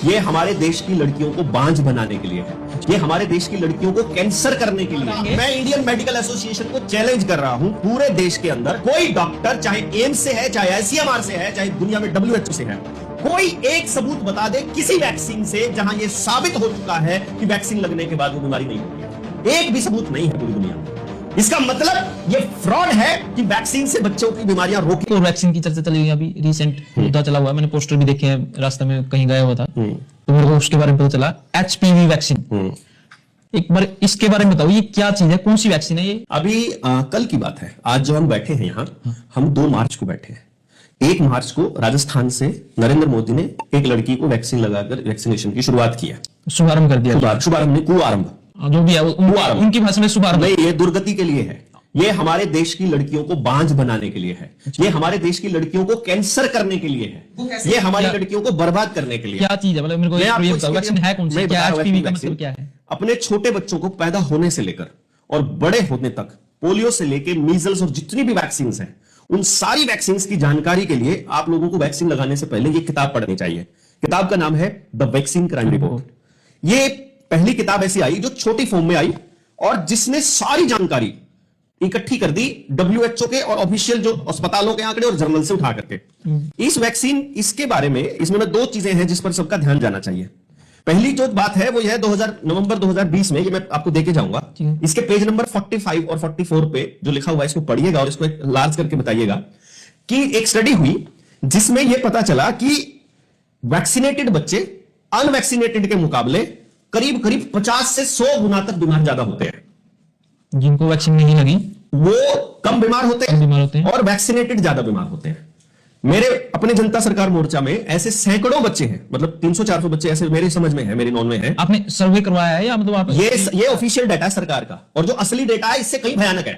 ये हमारे देश की लड़कियों को बांझ बनाने के लिए है। ये हमारे देश की लड़कियों को कैंसर करने के लिए है। मैं इंडियन मेडिकल एसोसिएशन को चैलेंज कर रहा हूं, पूरे देश के अंदर कोई डॉक्टर, चाहे एम्स से है, चाहे आईसीएमआर से है, चाहे दुनिया में WHO से है, कोई एक सबूत बता दे किसी वैक्सीन से जहां ये साबित हो चुका है कि वैक्सीन लगने के बाद वो बीमारी नहीं होती। एक भी सबूत नहीं है पूरी दुनिया में। इसका मतलब ये फ्रॉड है कि वैक्सीन से बच्चों की बीमारियां रोकी। तो वैक्सीन की चर्चा चली हुई है, अभी रिसेंट मुद्दा चला हुआ है। मैंने पोस्टर भी देखे हैं, रास्ते में कहीं गया हुआ था तो मेरे को उसके बारे में पता चला, HPV वैक्सीन। एक बार इसके बारे में बताओ, ये क्या चीज है, कौन सी वैक्सीन है ये? अभी कल की बात है, आज जो हम बैठे हैं यहाँ, हम 2 मार्च को बैठे हैं। 1 मार्च को राजस्थान से नरेंद्र मोदी ने एक लड़की को वैक्सीन लगाकर वैक्सीनेशन की शुरुआत की है। शुभारंभ कर दिया। शुभारंभ नहीं, कुआरंभ, जो भी है उनकी भाषा में शुभारंभ नहीं। ये दुर्गति के लिए है। ये हमारे देश की लड़कियों को बांझ बनाने के लिए है। ये हमारे देश की लड़कियों को कैंसर करने के लिए है। ये हमारी लड़कियों को बर्बाद करने के लिए। क्या चीज है, मतलब मेरे को ये बताओ, वैक्सीन है कौन सी? क्या HPV का मतलब क्या है? अपने छोटे बच्चों को पैदा होने से लेकर और बड़े होने तक, पोलियो से लेकर मीजल्स और जितनी भी वैक्सीन हैं, उन सारी वैक्सीन की जानकारी के लिए आप लोगों को वैक्सीन लगाने से पहले ये किताब पढ़नी चाहिए। किताब का नाम है द वैक्सीन क्राइम रिपोर्ट। ये पहली किताब ऐसी आई जो छोटी फॉर्म में आई और जिसने सारी जानकारी इकट्ठी कर दी WHO के और ऑफिशियल जो अस्पतालों के आंकड़े और जर्नल से उठा करके। इस वैक्सीन, इसके बारे में, इसमें 2 चीजें हैं जिस पर सबका ध्यान जाना चाहिए। पहली जो बात है वो यह है, नवंबर 2020 में, ये मैं आपको देके जाऊंगा, इसके पेज नंबर 45 और 44 पे जो लिखा हुआ है इसको पढ़िएगा और इसको एक लार्ज करके बताइएगा कि एक स्टडी हुई जिसमें यह पता चला कि वैक्सीनेटेड बच्चे अनवैक्सीनेटेड के मुकाबले करीब 50 से 100 गुना तक बीमार ज्यादा होते हैं। जिनको वैक्सीन नहीं लगी वो कम बीमार होते हैं और वैक्सीनेटेड ज्यादा बीमार होते हैं। मेरे अपने जनता सरकार मोर्चा में ऐसे सैकड़ों बच्चे हैं, मतलब 300-400 बच्चे ऐसे मेरी समझ में है, मेरी नॉन में है। आपने सर्वे करवाया है या मतलब आप? ये ऑफिशियल डाटा है सरकार का, और जो असली डाटा है इससे कहीं भयानक है।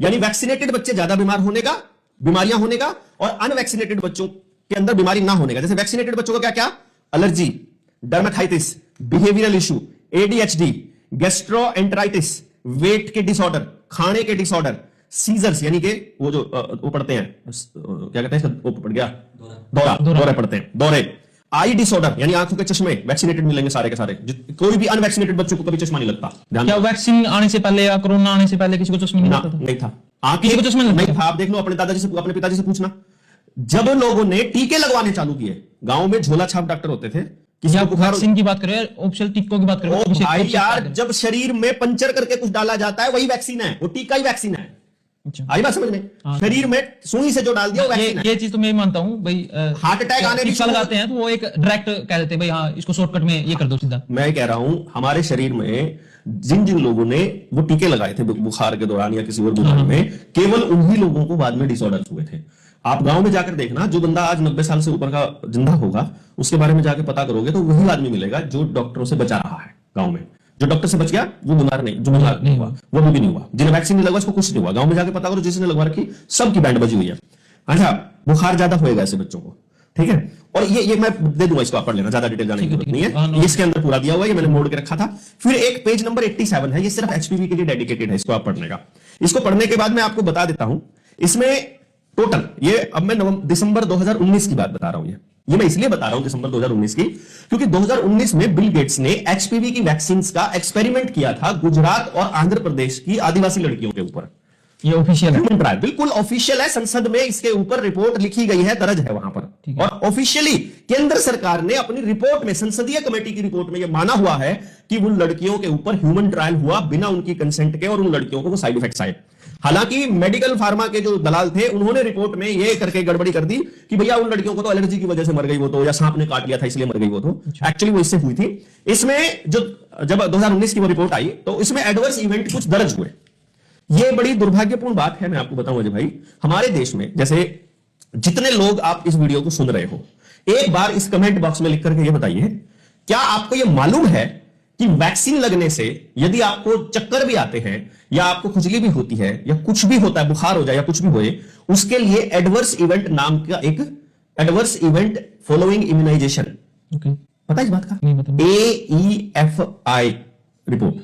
यानी वैक्सीनेटेड बच्चे ज्यादा बीमार होने का, बीमारियां होने का, और अनवैक्सीनेटेड बच्चों के अंदर बीमारी ना होने का। जैसे वैक्सीनेटेड बच्चों का क्या क्या? Allergy, dermatitis, behavioural issue, ADHD, gastroenteritis, weight के डिसऑर्डर, खाने के डिसऑर्डर, सीजर्स यानी कि वो जो वो पढ़ते हैं, क्या कहते हैं, वो पड़ गया, दौरे पड़ते हैं, दौरे, आई डिसऑर्डर यानी आंखों के चश्मे वैक्सीनेटेड मिलेंगे सारे के सारे। कोई भी अनवैक्सीनेटेड बच्चों को कभी चश्मा नहीं लगता। क्या वैक्सीन आने से पहले या कोरोना आने से पहले किसी को चश्मा नहीं लगता था? नहीं था। किसी को चश्मा नहीं था। आप देख लो, अपने दादाजी से, अपने पिताजी से पूछना। जब लोगों ने टीके लगवाने चालू किए, गांव में झोला छाप डॉक्टर होते थे। वैक्सीन की बात करें, ऑफिशियल टीकों की बात करें, भाई यार, जब शरीर में पंचर करके कुछ डाला जाता है वही वैक्सीन है, वो टीका ही वैक्सीन है। आई बात समझ में? शरीर में सुई से जो डाल दिया वो वैक्सीन है। ये चीज तो मैं मानता हूं भाई। हार्ट अटैक आने टीका लगाते हैं तो वो एक डायरेक्ट कह देते हैं भाई हाँ, इसको शॉर्टकट में ये कर दो सीधा। मैं कह रहा हूं, हमारे शरीर में जिन जिन लोगों ने वो टीके लगाए थे बुखार के दौरान या किसी और बीमारी में, केवल उन्हीं लोगों को बाद में डिसऑर्डर हुए थे। आप गांव में जाकर देखना, जो बंदा आज 90 साल से ऊपर का जिंदा होगा उसके बारे में जाकर पता करोगे तो वही आदमी मिलेगा जो डॉक्टरों से बचा रहा है। गांव में जो डॉक्टर से बच गया वो बीमार नहीं, जो बीमार नहीं हुआ वो भी नहीं हुआ। जिन्हें वैक्सीन नहीं लगवा उसको कुछ नहीं हुआ। गांव में जाकर पता करो, जिसने लगवा रखी सबकी बैंड बजी हुई है। अच्छा, बुखार ज्यादा होएगा ऐसे बच्चों को, ठीक है। और ये मैं दे दूंगा, इसको आप पढ़ लेना, ज्यादा डिटेल जाने की जरूरत नहीं है। इसके अंदर पूरा दिया हुआ है, ये मैंने मोड़ के रखा था। फिर एक पेज नंबर 87 है, ये सिर्फ HPV के लिए डेडिकेटेड है, इसको आप पढ़ने का। इसको पढ़ने के बाद मैं आपको बता देता हूं इसमें टोटल, ये अब मैं दिसंबर 2019 की बात बता रहा हूं। ये मैं इसलिए बता रहा हूं दिसंबर 2019 की, क्योंकि 2019 में बिल गेट्स ने HPV की वैक्सीन का एक्सपेरिमेंट किया था गुजरात और आंध्र प्रदेश की आदिवासी लड़कियों के ऊपर। ये ऑफिशियल है, बिल्कुल ऑफिशियल है। संसद में इसके ऊपर रिपोर्ट लिखी गई है, दर्ज है वहां पर। और ऑफिशियली केंद्र सरकार ने अपनी रिपोर्ट में, संसदीय कमेटी की रिपोर्ट में यह माना हुआ है कि उन लड़कियों के ऊपर ह्यूमन ट्रायल हुआ बिना उनकी कंसेंट के, और उन लड़कियों को वो साइड इफेक्ट्स आए। हालांकि मेडिकल फार्मा के जो दलाल थे उन्होंने रिपोर्ट में ये करके गड़बड़ी कर दी कि भैया उन लड़कियों को तो एलर्जी की वजह से मर गई वो तो, या सांप ने काट लिया था इसलिए मर गई वो तो। एक्चुअली वो इससे हुई थी। इसमें जब 2019 की वो रिपोर्ट आई तो इसमें एडवर्स इवेंट कुछ दर्ज हुए। ये बड़ी दुर्भाग्यपूर्ण बात है। मैं आपको बताऊं अजय भाई, हमारे देश में जैसे जितने लोग आप इस वीडियो को सुन रहे हो, एक बार इस कमेंट बॉक्स में लिख करके ये बताइए, क्या आपको ये मालूम है कि वैक्सीन लगने से यदि आपको चक्कर भी आते हैं या आपको खुजली भी होती है या कुछ भी होता है, बुखार हो जाए या कुछ भी होए, उसके लिए एडवर्स इवेंट नाम का एक एडवर्स इवेंट फॉलोइंग इम्यूनाइजेशन, पता है इस बात का? AEFI रिपोर्ट,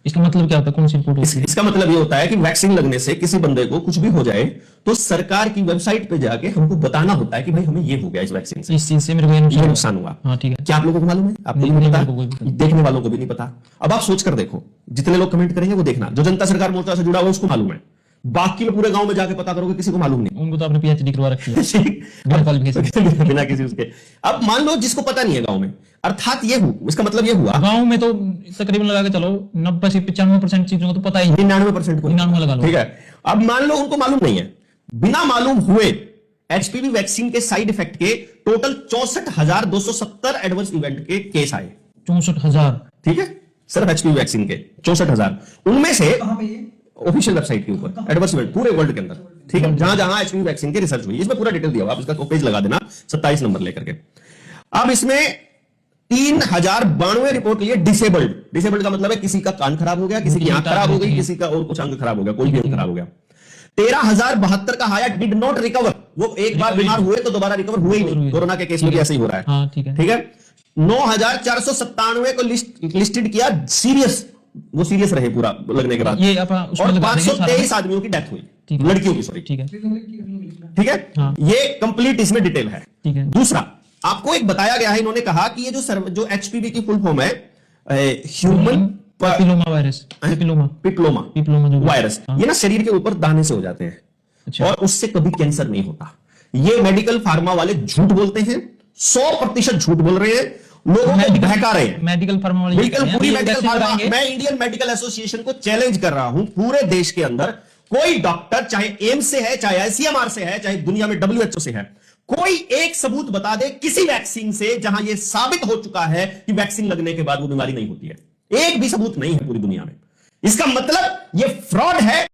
इसका मतलब क्या होता है, कौन सी रिपोर्ट होती है? इसका मतलब ये होता है कि वैक्सीन लगने से किसी बंदे को कुछ भी हो जाए तो सरकार की वेबसाइट पे जाके हमको बताना होता है कि भाई हमें ये हो गया इस वैक्सीन से, इस चीज से मेरे को ये ये नुकसान नुकसान हुआ। हाँ ठीक है। क्या आप लोगों को मालूम है? आपको नहीं, भी नहीं मेरे को कोई पता, भी देखने वालों को भी नहीं पता। अब आप सोच कर देखो, जितने लोग कमेंट करेंगे वो देखना, जो जनता सरकार मोर्चा से जुड़ा हुआ है उसको मालूम है, बाकी में पूरे गांव में जाके पता करोगे किसी को मालूम नहीं। उनको तो आपने पीएचडी करवा रखी है बिना क्वालिफिकेशन। बिना किसी उसके। अब मान लो जिसको पता नहीं है गांव में, अर्थात ये इसका मतलब ये हुआ गांव में तो तकरीबन लगा के चलो 90 से 95% चीजों को तो पता ही है। 99% को, 99 लगा लो। ठीक है। अब मान लो उनको मालूम नहीं है, बिना मालूम हुए एचपीवी वैक्सीन के साइड इफेक्ट के टोटल 64,270 एडवर्स इवेंट के केस आए। 64,000। ठीक है, सिर्फ एचपीवी वैक्सीन के 64,000। उनमें से ऑफिशियल वेबसाइट के ऊपर एडवर्स इवेंट पूरे वर्ल्ड के अंदर, ठीक है, जहां जहां एचपीवी वैक्सीन की रिसर्च हुई, इसमें पूरा डिटेल दिया हुआ, आप इसका पेज लगा देना 27 नंबर लेकर के। अब इसमें 3092 रिपोर्ट लिए डिसेबल्ड। डिसेबल्ड का मतलब है किसी का कान खराब हो गया, किसी की आंख खराब हो गई, किसी का और कुछ अंग खराब हो गया, कोई भी अंग खराब हो गया। 13,072 का हाया डिड नॉट रिकवर, वो एक बार बीमार हुए तो दोबारा रिकवर हुए ही नहीं। कोरोना के केस में भी ऐसे ही हो रहा है। हाँ ठीक है। ठीक है। 9,497 को लिस्टेड किया सीरियस, वो सीरियस रहे पूरा लगने के बाद, ये अपन उसमें और लगा देंगे 523 आदमियों की डेथ हुई, ठीक है। लड़कियों की, सॉरी, ठीक है ठीक है। हाँ। ये कंप्लीट इसमें डिटेल है। ठीक है। दूसरा आपको एक बताया गया है, इन्होंने कहा कि ये जो एचपीवी की फुल फॉर्म है ह्यूमन पैपिलोमा वायरस, पैपिलोमा पिपलोमा जो वायरस, ये ना शरीर के ऊपर दाने से हो जाते हैं। अच्छा। और उससे कभी कैंसर नहीं होता। ये मेडिकल फार्मा वाले झूठ बोलते हैं, 100% झूठ बोल रहे हैं, लोगों को बहका रहे हैं। मेडिकल फार्मा वाले बिल्कुल पूरी मेडिकल फार्मा। मैं इंडियन मेडिकल एसोसिएशन को चैलेंज कर रहा हूं, पूरे देश के अंदर कोई डॉक्टर, चाहे एम्स से है, चाहे आईसीएमआर से है, चाहे दुनिया में डब्ल्यूएचओ से है, कोई एक सबूत बता दे किसी वैक्सीन से जहां यह साबित हो चुका है कि वैक्सीन लगने के बाद वो बीमारी नहीं होती है। एक भी सबूत नहीं है पूरी दुनिया में। इसका मतलब यह फ्रॉड है।